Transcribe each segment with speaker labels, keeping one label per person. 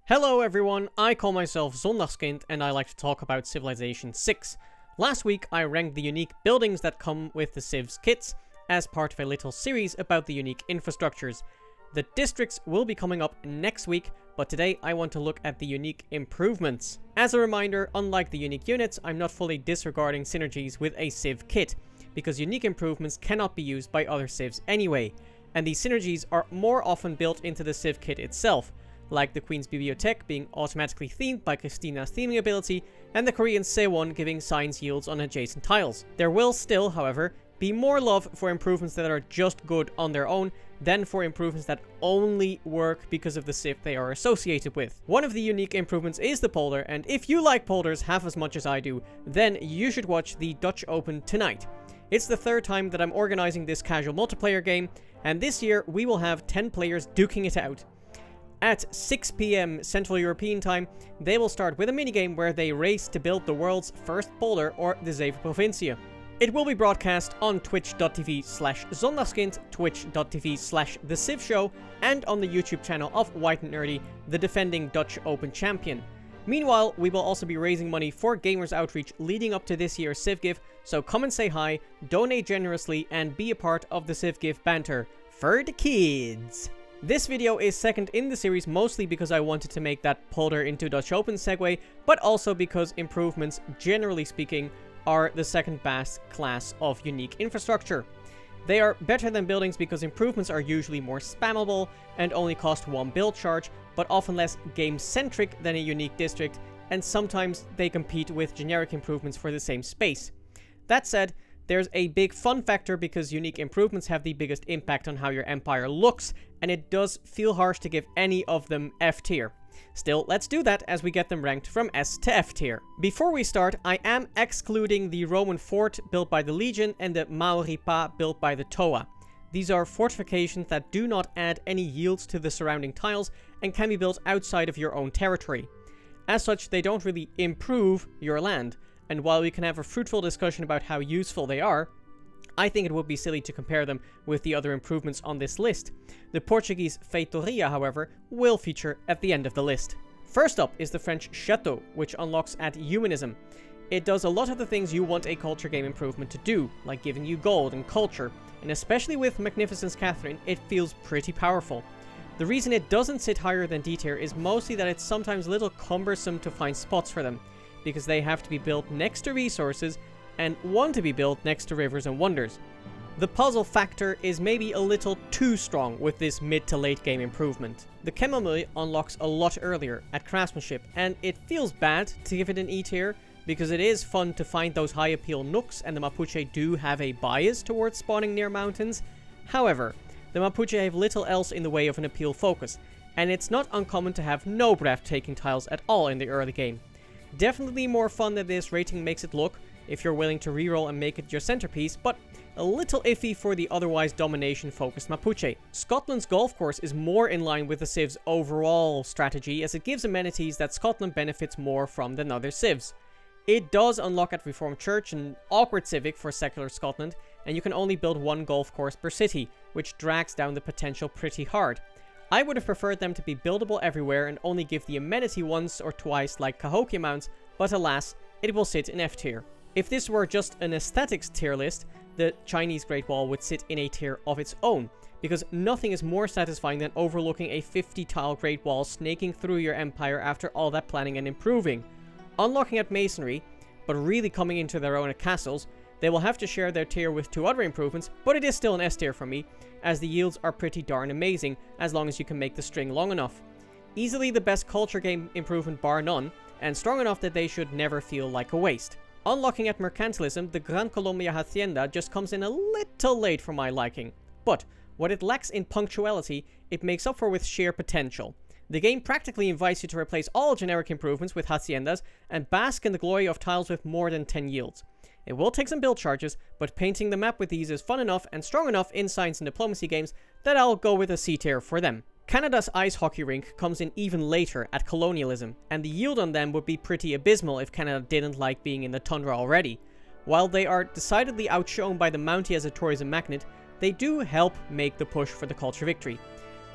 Speaker 1: Hello everyone, I call myself Zondagskind and I like to talk about Civilization VI. Last week I ranked the unique buildings that come with the Civ's kits as part of a little series about the unique infrastructures. The districts will be coming up next week, but today I want to look at the unique improvements. As a reminder, unlike the unique units, I'm not fully disregarding synergies with a Civ kit, because unique improvements cannot be used by other Civs anyway, and these synergies are more often built into the Civ kit itself, like the Queen's Bibliothèque being automatically themed by Christina's theming ability, and the Korean Sewon giving science yields on adjacent tiles. There will still, however, be more love for improvements that are just good on their own than for improvements that only work because of the Civ they are associated with. One of the unique improvements is the Polder, and if you like Polders half as much as I do, then you should watch the Dutch Open tonight. It's the third time that I'm organizing this casual multiplayer game, and this year we will have 10 players duking it out. At 6 PM Central European time, they will start with a minigame where they race to build the world's first polder, or the Zeven Provincia. It will be broadcast on twitch.tv/zondagskind, twitch.tv/thecivshow, and on the YouTube channel of White and Nerdy, the defending Dutch Open champion. Meanwhile, we will also be raising money for Gamers Outreach leading up to this year's Civ Give, so come and say hi, donate generously, and be a part of the Civ Give banter for the kids. This video is second in the series mostly because I wanted to make that Polder into Dutch Open segue, but also because improvements, generally speaking, are the second best class of unique infrastructure. They are better than buildings because improvements are usually more spammable and only cost one build charge, but often less game-centric than a unique district, and sometimes they compete with generic improvements for the same space. That said, there's a big fun factor because unique improvements have the biggest impact on how your empire looks, and it does feel harsh to give any of them F tier. Still, let's do that as we get them ranked from S to F tier. Before we start, I am excluding the Roman fort built by the Legion and the Māori pa built by the Toa. These are fortifications that do not add any yields to the surrounding tiles and can be built outside of your own territory. As such, they don't really improve your land, and while we can have a fruitful discussion about how useful they are, I think it would be silly to compare them with the other improvements on this list. The Portuguese Feitoria, however, will feature at the end of the list. First up is the French Château, which unlocks at humanism. It does a lot of the things you want a culture game improvement to do, like giving you gold and culture, and especially with Magnificence Catherine, it feels pretty powerful. The reason it doesn't sit higher than D tier is mostly that it's sometimes a little cumbersome to find spots for them, because they have to be built next to resources and want to be built next to rivers and wonders. The puzzle factor is maybe a little too strong with this mid to late game improvement. The Chemamüll unlocks a lot earlier at craftsmanship, and it feels bad to give it an E tier because it is fun to find those high appeal nooks, and the Mapuche do have a bias towards spawning near mountains. However, the Mapuche have little else in the way of an appeal focus, and it's not uncommon to have no breathtaking tiles at all in the early game. Definitely more fun than this rating makes it look, if you're willing to reroll and make it your centerpiece, but a little iffy for the otherwise domination-focused Mapuche. Scotland's golf course is more in line with the Civ's overall strategy, as it gives amenities that Scotland benefits more from than other Civs. It does unlock at Reformed Church, an awkward civic for secular Scotland, and you can only build one golf course per city, which drags down the potential pretty hard. I would have preferred them to be buildable everywhere and only give the amenity once or twice like Cahokia mounts, but alas, it will sit in F tier. If this were just an aesthetics tier list, the Chinese Great Wall would sit in a tier of its own, because nothing is more satisfying than overlooking a 50-tile Great Wall snaking through your empire after all that planning and improving. Unlocking at Masonry, but really coming into their own at Castles, they will have to share their tier with two other improvements, but it is still an S tier for me, as the yields are pretty darn amazing, as long as you can make the string long enough. Easily the best culture game improvement bar none, and strong enough that they should never feel like a waste. Unlocking at Mercantilism, the Gran Colombian Hacienda just comes in a little late for my liking, but what it lacks in punctuality, it makes up for with sheer potential. The game practically invites you to replace all generic improvements with haciendas and bask in the glory of tiles with more than 10 yields. It will take some build charges, but painting the map with these is fun enough and strong enough in science and diplomacy games that I'll go with a C tier for them. Canada's ice hockey rink comes in even later at colonialism, and the yield on them would be pretty abysmal if Canada didn't like being in the tundra already. While they are decidedly outshone by the Mountie as a tourism magnet, they do help make the push for the culture victory.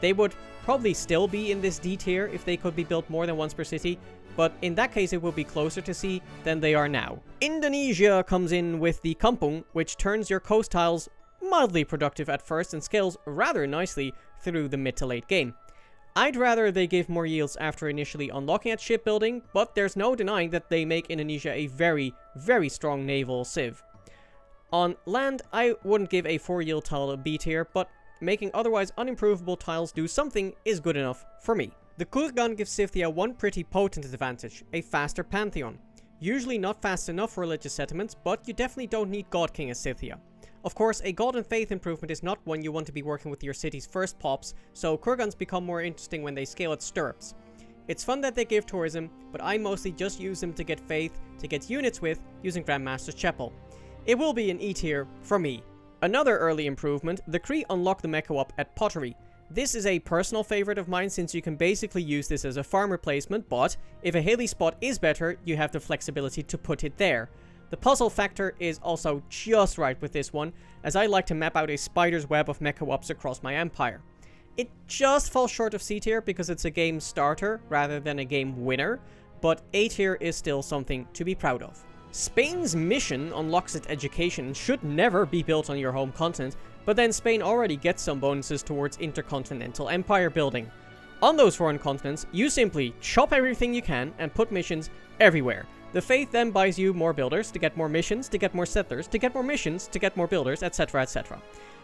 Speaker 1: They would probably still be in this D tier if they could be built more than once per city, but in that case it will be closer to C than they are now. Indonesia comes in with the Kampung, which turns your coast tiles mildly productive at first and scales rather nicely through the mid to late game. I'd rather they give more yields after initially unlocking at shipbuilding, but there's no denying that they make Indonesia a very, very strong naval civ. On land, I wouldn't give a 4 yield tile a B tier, but making otherwise unimprovable tiles do something is good enough for me. The Kurgan gives Scythia one pretty potent advantage, a faster pantheon. Usually not fast enough for religious settlements, but you definitely don't need God King as Scythia. Of course, a God and Faith improvement is not one you want to be working with your city's first pops, so Kurgans become more interesting when they scale at stirrups. It's fun that they give tourism, but I mostly just use them to get faith, to get units with, using Grandmaster's Chapel. It will be an E tier for me. Another early improvement, the Cree unlock the Mekewap at pottery. This is a personal favorite of mine since you can basically use this as a farm replacement, but if a hilly spot is better, you have the flexibility to put it there. The puzzle factor is also just right with this one, as I like to map out a spider's web of Mekewaps across my empire. It just falls short of C tier because it's a game starter rather than a game winner, but A tier is still something to be proud of. Spain's mission unlocks its education and should never be built on your home continent, but then Spain already gets some bonuses towards intercontinental empire building. On those foreign continents, you simply chop everything you can and put missions everywhere. The faith then buys you more builders to get more missions, to get more settlers, to get more missions, to get more builders, etc, etc.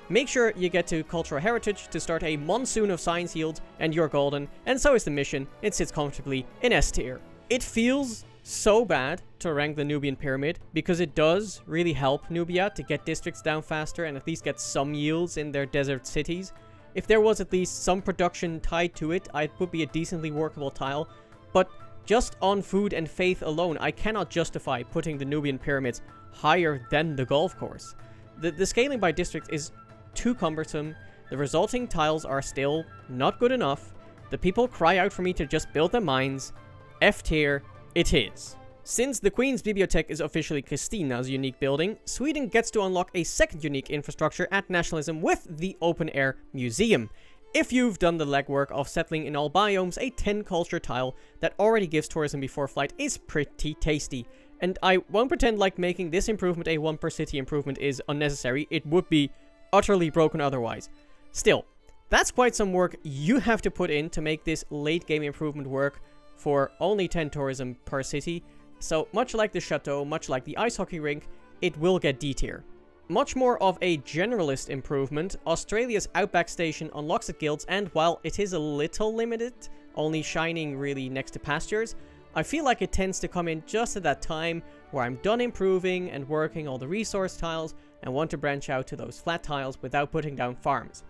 Speaker 1: Make sure you get to cultural heritage to start a monsoon of science yields, and you're golden, and so is the mission. It sits comfortably in S tier. It feels so bad to rank the Nubian pyramid, because it does really help Nubia to get districts down faster and at least get some yields in their desert cities. If there was at least some production tied to it, it would be a decently workable tile, but just on food and faith alone, I cannot justify putting the Nubian pyramids higher than the golf course. The scaling by district is too cumbersome, the resulting tiles are still not good enough, the people cry out for me to just build their mines. F tier, it is. Since the Queen's Bibliothek is officially Kristina's unique building, Sweden gets to unlock a second unique infrastructure at nationalism with the Open Air Museum. If you've done the legwork of settling in all biomes, a 10 culture tile that already gives tourism before flight is pretty tasty. And I won't pretend like making this improvement a 1 per city improvement is unnecessary, it would be utterly broken otherwise. Still, that's quite some work you have to put in to make this late game improvement work for only 10 tourism per city, so much like the Château, much like the ice hockey rink, it will get D tier. Much more of a generalist improvement, Australia's Outback station unlocks its guilds, and while it is a little limited, only shining really next to pastures, I feel like it tends to come in just at that time where I'm done improving and working all the resource tiles and want to branch out to those flat tiles without putting down farms.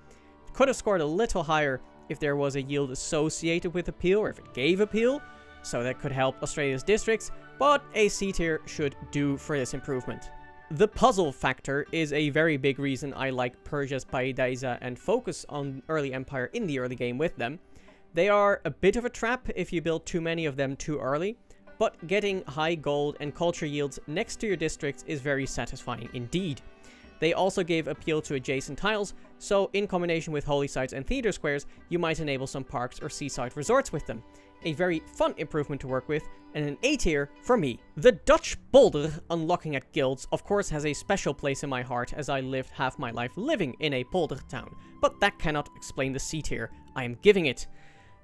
Speaker 1: It could have scored a little higher if there was a yield associated with appeal, or if it gave appeal, so that could help Australia's districts, but a C tier should do for this improvement. The puzzle factor is a very big reason I like Persia's Pairidaeza and focus on early empire in the early game with them. They are a bit of a trap if you build too many of them too early, but getting high gold and culture yields next to your districts is very satisfying indeed. They also give appeal to adjacent tiles, so in combination with holy sites and theater squares, you might enable some parks or seaside resorts with them. A very fun improvement to work with, and an A tier for me. The Dutch Polder unlocking at guilds of course has a special place in my heart, as I lived half my life living in a polder town, but that cannot explain the C tier I am giving it.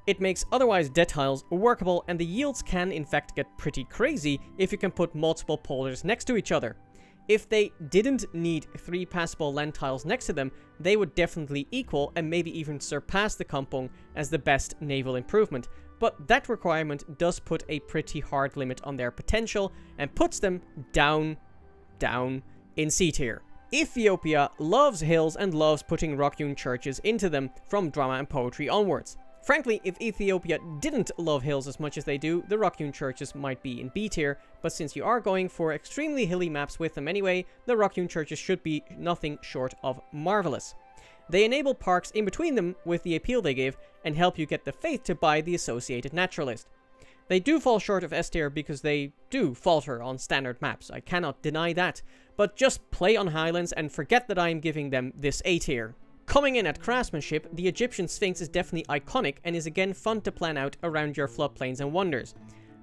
Speaker 1: It makes otherwise dead tiles workable, and the yields can in fact get pretty crazy if you can put multiple polders next to each other. If they didn't need 3 passable land tiles next to them, they would definitely equal and maybe even surpass the Kampung as the best naval improvement, but that requirement does put a pretty hard limit on their potential and puts them down in C tier. Ethiopia loves hills and loves putting Rock-Hewn churches into them from drama and poetry onwards. Frankly, if Ethiopia didn't love hills as much as they do, the Rock-Hewn churches might be in B tier, but since you are going for extremely hilly maps with them anyway, the Rock-Hewn churches should be nothing short of marvelous. They enable parks in between them with the appeal they give, and help you get the faith to buy the associated naturalist. They do fall short of S tier because they do falter on standard maps, I cannot deny that, but just play on Highlands and forget that I am giving them this A tier. Coming in at craftsmanship, the Egyptian Sphinx is definitely iconic and is again fun to plan out around your floodplains and wonders.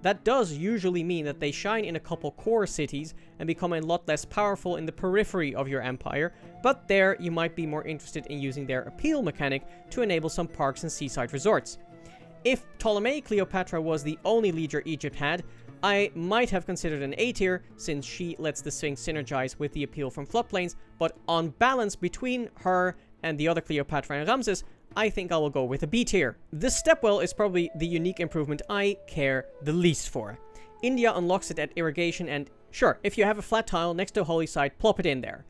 Speaker 1: That does usually mean that they shine in a couple core cities and become a lot less powerful in the periphery of your empire, but there you might be more interested in using their appeal mechanic to enable some parks and seaside resorts. If Ptolemaic Cleopatra was the only leader Egypt had, I might have considered an A tier, since she lets the Sphinx synergize with the appeal from floodplains, but on balance between her and the other Cleopatra and Ramses, I think I will go with a B tier. The Stepwell is probably the unique improvement I care the least for. India unlocks it at irrigation, and sure, if you have a flat tile next to a holy site, plop it in there.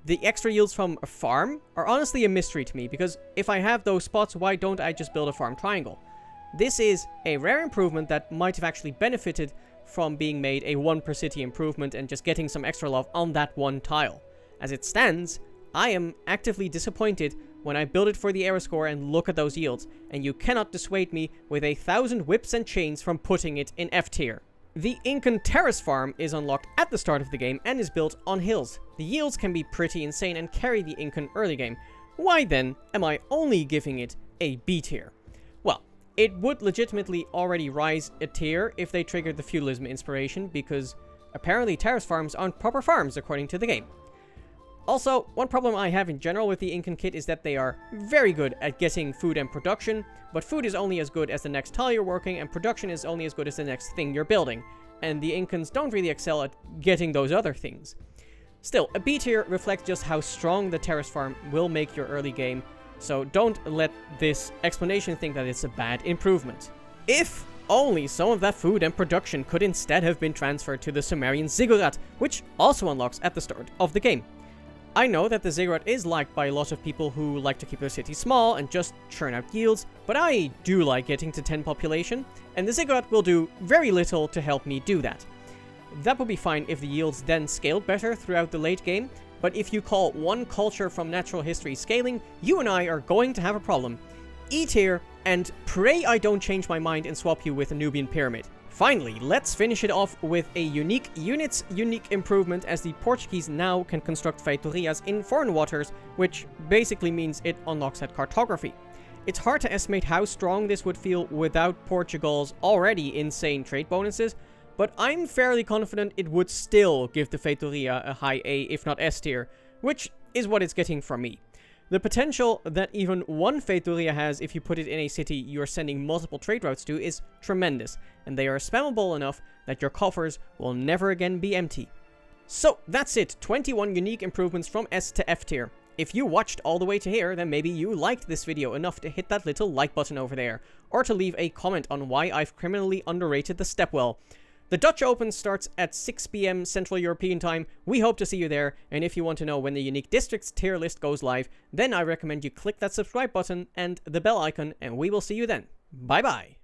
Speaker 1: The extra yields from a farm are honestly a mystery to me, because if I have those spots, why don't I just build a farm triangle? This is a rare improvement that might have actually benefited from being made a 1 per city improvement and just getting some extra love on that one tile. As it stands, I am actively disappointed when I build it for the era score and look at those yields, and you cannot dissuade me with 1,000 whips and chains from putting it in F tier. The Incan Terrace farm is unlocked at the start of the game and is built on hills. The yields can be pretty insane and carry the Incan early game. Why then am I only giving it a B tier? Well, it would legitimately already rise a tier if they triggered the feudalism inspiration, because apparently terrace farms aren't proper farms according to the game. Also, one problem I have in general with the Incan kit is that they are very good at getting food and production, but food is only as good as the next tile you're working, and production is only as good as the next thing you're building, and the Incans don't really excel at getting those other things. Still, a B tier reflects just how strong the terrace farm will make your early game, so don't let this explanation think that it's a bad improvement. If only some of that food and production could instead have been transferred to the Sumerian Ziggurat, which also unlocks at the start of the game. I know that the Ziggurat is liked by a lot of people who like to keep their city small and just churn out yields, but I do like getting to 10 population, and the Ziggurat will do very little to help me do that. That would be fine if the yields then scaled better throughout the late game, but if you call one culture from natural history scaling, you and I are going to have a problem. E tier, and pray I don't change my mind and swap you with a Nubian pyramid. Finally, let's finish it off with a unique improvement, as the Portuguese Nau can construct Feitorias in foreign waters, which basically means it unlocks that cartography. It's hard to estimate how strong this would feel without Portugal's already insane trade bonuses, but I'm fairly confident it would still give the Feitoria a high A, if not S tier, which is what it's getting from me. The potential that even one Feitoria has if you put it in a city you're sending multiple trade routes to is tremendous, and they are spammable enough that your coffers will never again be empty. So that's it, 21 unique improvements from S to F tier. If you watched all the way to here, then maybe you liked this video enough to hit that little like button over there, or to leave a comment on why I've criminally underrated the Stepwell. The Dutch Open starts at 6 PM Central European Time. We hope to see you there, and if you want to know when the Unique Districts tier list goes live, then I recommend you click that subscribe button and the bell icon, and we will see you then. Bye bye!